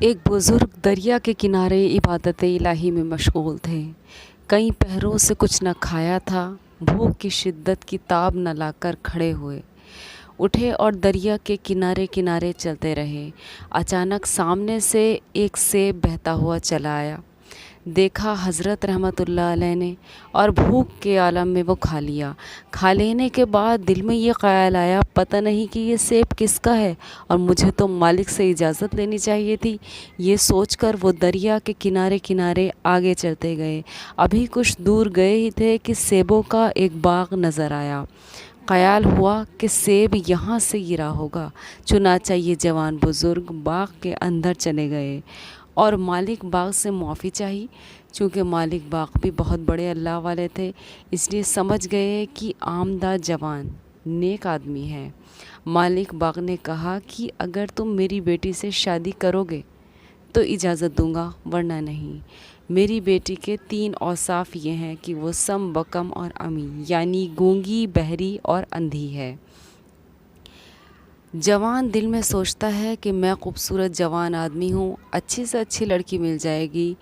ایک بزرگ دریا کے کنارے عبادت الہی میں مشغول تھے۔ کئی پہروں سے کچھ نہ کھایا تھا، بھوک کی شدت کی تاب نہ لا کر کھڑے ہوئے، اٹھے اور دریا کے کنارے کنارے چلتے رہے۔ اچانک سامنے سے ایک سیب بہتا ہوا چلا آیا، دیکھا حضرت رحمۃ اللہ علیہ نے، اور بھوک کے عالم میں وہ کھا لیا۔ کھا لینے کے بعد دل میں یہ خیال آیا، پتہ نہیں کہ یہ سیب کس کا ہے اور مجھے تو مالک سے اجازت لینی چاہیے تھی۔ یہ سوچ کر وہ دریا کے کنارے کنارے آگے چلتے گئے۔ ابھی کچھ دور گئے ہی تھے کہ سیبوں کا ایک باغ نظر آیا۔ خیال ہوا کہ سیب یہاں سے گرا ہوگا، چنانچہ یہ جوان بزرگ باغ کے اندر چلے گئے اور مالک باغ سے معافی چاہی۔ چونکہ مالک باغ بھی بہت بڑے اللہ والے تھے، اس لیے سمجھ گئے کہ آمدہ جوان نیک آدمی ہے۔ مالک باغ نے کہا کہ اگر تم میری بیٹی سے شادی کرو گے تو اجازت دوں گا، ورنہ نہیں۔ میری بیٹی کے 3 اوصاف یہ ہیں کہ وہ سم بکم اور عمی، یعنی گونگی، بہری اور اندھی ہے۔ جوان دل میں سوچتا ہے کہ میں خوبصورت جوان آدمی ہوں، اچھی سے اچھی لڑکی مل جائے گی،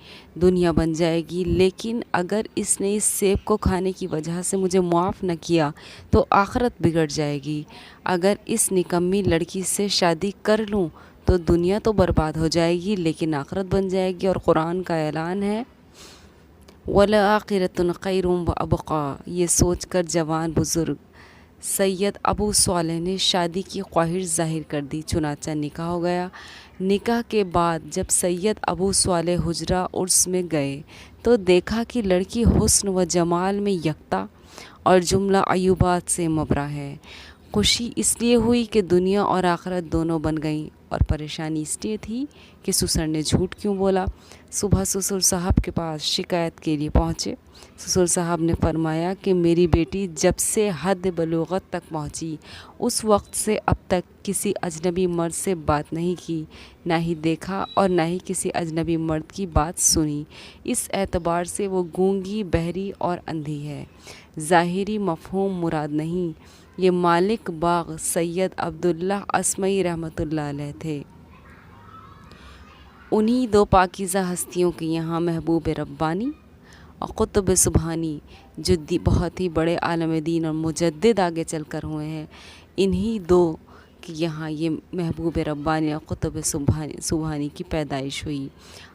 دنیا بن جائے گی، لیکن اگر اس نے اس سیب کو کھانے کی وجہ سے مجھے معاف نہ کیا تو آخرت بگڑ جائے گی۔ اگر اس نکمی لڑکی سے شادی کر لوں تو دنیا تو برباد ہو جائے گی لیکن آخرت بن جائے گی، اور قرآن کا اعلان ہے وَلَآخِرَةٌ خَيْرٌ وَأَبْقَىٰ۔ یہ سوچ کر جوان بزرگ سید ابو صالح نے شادی کی خواہش ظاہر کر دی، چنانچہ نکاح ہو گیا۔ نکاح کے بعد جب سید ابو صالح حجرہ عرس میں گئے تو دیکھا کہ لڑکی حسن و جمال میں یکتا اور جملہ عیوبات سے مبرا ہے۔ خوشی اس لیے ہوئی کہ دنیا اور آخرت دونوں بن گئیں، اور پریشانی اس لیے تھی کہ سسر نے جھوٹ کیوں بولا۔ صبح سسر صاحب کے پاس شکایت کے لیے پہنچے۔ سسر صاحب نے فرمایا کہ میری بیٹی جب سے حد بلوغت تک پہنچی، اس وقت سے اب تک کسی اجنبی مرد سے بات نہیں کی، نہ ہی دیکھا اور نہ ہی کسی اجنبی مرد کی بات سنی۔ اس اعتبار سے وہ گونگی، بہری اور اندھی ہے۔ ظاہری مفہوم مراد نہیں۔ یہ مالک باغ سید عبداللہ اصمعی رحمۃ اللہ علیہ تھے۔ انہی 2 پاکیزہ ہستیوں کے یہاں محبوب ربانی اور قطب سبحانی جو بہت ہی بڑے عالم دین اور مجدد آگے چل کر ہوئے ہیں، انہی 2 کے یہاں یہ محبوب ربانی اور قطب سبحانی کی پیدائش ہوئی۔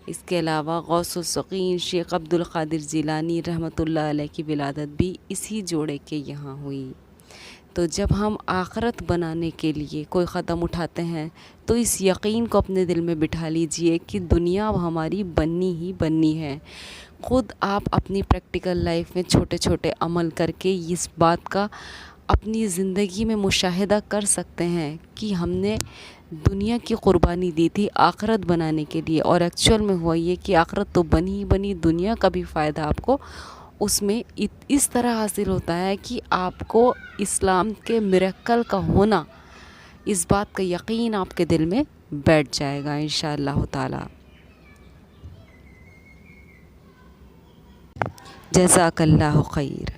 اس کے علاوہ غوث السقین شیخ عبد القادر جیلانی رحمۃ اللہ علیہ کی ولادت بھی اسی جوڑے کے یہاں ہوئی۔ تو جب ہم آخرت بنانے کے لیے کوئی قدم اٹھاتے ہیں تو اس یقین کو اپنے دل میں بٹھا لیجئے کہ دنیا ہماری بننی ہی بننی ہے۔ خود آپ اپنی پریکٹیکل لائف میں چھوٹے چھوٹے عمل کر کے اس بات کا اپنی زندگی میں مشاہدہ کر سکتے ہیں کہ ہم نے دنیا کی قربانی دی تھی آخرت بنانے کے لیے، اور ایکچوئل میں ہوا یہ کہ آخرت تو بنی ہی بنی، دنیا کا بھی فائدہ آپ کو اس میں اس طرح حاصل ہوتا ہے کہ آپ کو اسلام کے میریکل کا ہونا، اس بات کا یقین آپ کے دل میں بیٹھ جائے گا انشاءاللہ تعالی۔ جزاک اللہ خیر۔